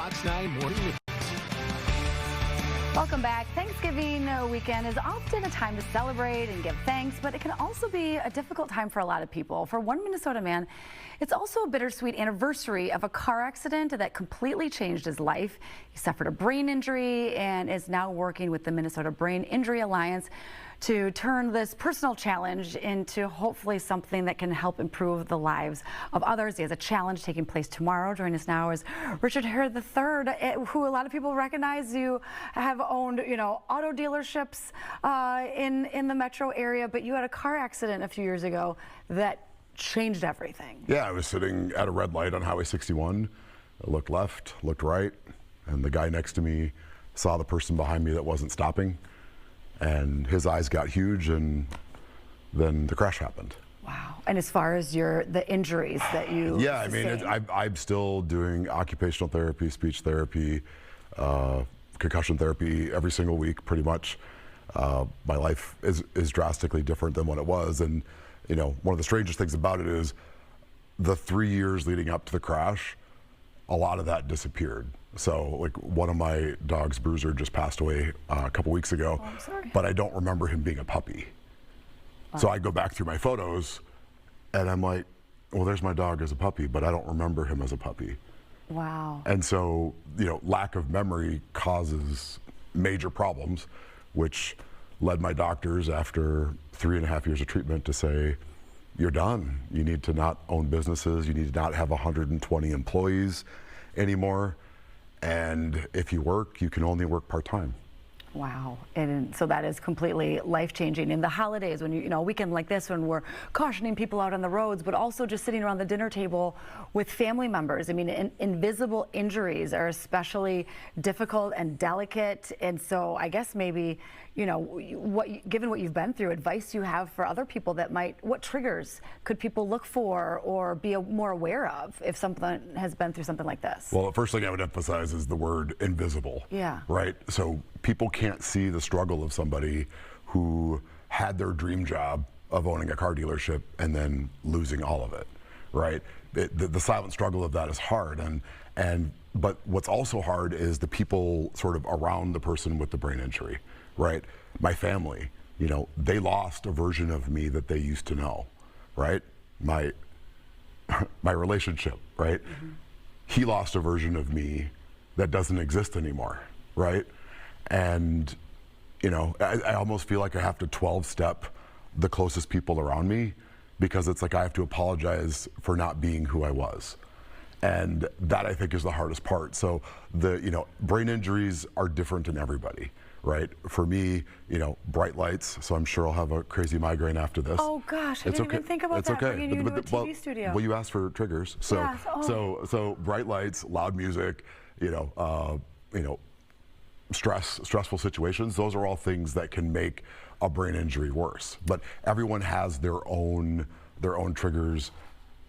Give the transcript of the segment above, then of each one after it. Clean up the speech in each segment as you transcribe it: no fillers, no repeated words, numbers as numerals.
Fox 9 Morning News. Welcome back. Thanksgiving weekend is often a time to celebrate and give thanks, but it can also be a difficult time for a lot of people. For one Minnesota man, it's also a bittersweet anniversary of a car accident that completely changed his life. He suffered a brain injury and is now working with the Minnesota Brain Injury Alliance to turn this personal challenge into hopefully something that can help improve the lives of others. He has a challenge taking place tomorrow. Joining us now is Richard Hare III, who a lot of people recognize. You have owned, auto dealerships in the metro area, but you had a car accident a few years ago that changed everything. Yeah, I was sitting at a red light on Highway 61. I looked left, looked right, and the guy next to me saw the person behind me that wasn't stopping. And his eyes got huge, and then the crash happened. Wow. And as far as the injuries that you Yeah, I mean, I'm still doing occupational therapy, speech therapy, concussion therapy every single week, pretty much. My life is drastically different than what it was. And, one of the strangest things about it is the 3 years leading up to the crash, a lot of that disappeared. So, like, one of my dogs, Bruiser, just passed away a couple weeks ago. Oh, I'm sorry. But I don't remember him being a puppy. Wow. So I go back through my photos, and I'm like, well, there's my dog as a puppy, but I don't remember him as a puppy. Wow. And so, lack of memory causes major problems, which led my doctors after 3.5 years of treatment to say, you're done. You need to not own businesses. You need to not have 120 employees anymore. And if you work, you can only work part-time. Wow. And so that is completely life-changing. In the holidays, when a weekend like this, when we're cautioning people out on the roads, but also just sitting around the dinner table with family members. I mean, invisible injuries are especially difficult and delicate. And so I guess maybe, given what you've been through, advice you have for other people what triggers could people look for or be more aware of if someone has been through something like this? Well, the first thing I would emphasize is the word invisible. Yeah. Right? So people can't see the struggle of somebody who had their dream job of owning a car dealership and then losing all of it, right? The silent struggle of that is hard, but what's also hard is the people sort of around the person with the brain injury, right? My family, they lost a version of me that they used to know, right? My relationship, right? Mm-hmm. He lost a version of me that doesn't exist anymore, right? And, I almost feel like I have to 12-step the closest people around me, because it's like I have to apologize for not being who I was. And that, I think, is the hardest part. So brain injuries are different in everybody, right? For me, bright lights, so I'm sure I'll have a crazy migraine after this. Oh gosh, I didn't even think about that. Bringing you into a TV studio. Well, you asked for triggers. So, yeah, so bright lights, loud music, stressful situations, those are all things that can make a brain injury worse. But everyone has their own triggers,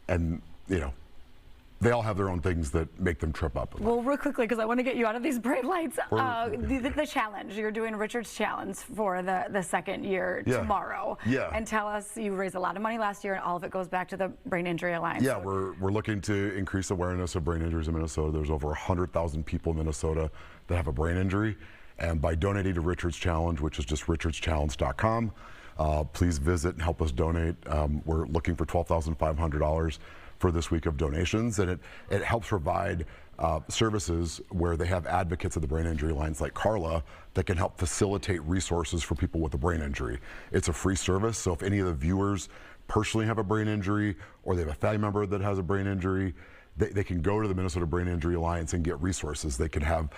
and they all have their own things that make them trip up. Well, real quickly, because I want to get you out of these bright lights. The challenge, you're doing Richard's challenge for the second year tomorrow. Yeah. And tell us, you raised a lot of money last year, and all of it goes back to the Brain Injury Alliance. Yeah, we're looking to increase awareness of brain injuries in Minnesota. There's over 100,000 people in Minnesota that have a brain injury. And by donating to Richard's Challenge, which is just richardschallenge.com, please visit and help us donate. We're looking for $12,500 for this week of donations, and it helps provide services where they have advocates of the Brain Injury Alliance like Carla that can help facilitate resources for people with a brain injury. It's a free service, so if any of the viewers personally have a brain injury or they have a family member that has a brain injury, they can go to the Minnesota Brain Injury Alliance and get resources. They can have,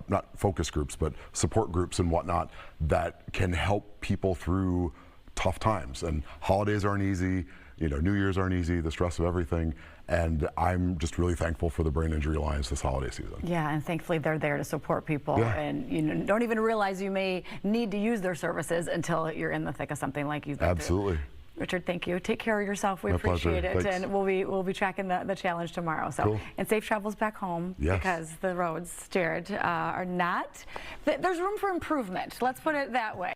not focus groups, but support groups and whatnot that can help people through tough times. And holidays aren't easy. New Year's aren't easy, the stress of everything, and I'm just really thankful for the Brain Injury Alliance this holiday season. Yeah, and thankfully they're there to support people, and don't even realize you may need to use their services until you're in the thick of something like you've been Absolutely. through. Richard, thank you. Take care of yourself. We appreciate it. Thanks. And we'll be tracking the challenge tomorrow. So, cool. And safe travels back home, because the roads, Jared, are not. There's room for improvement. Let's put it that way.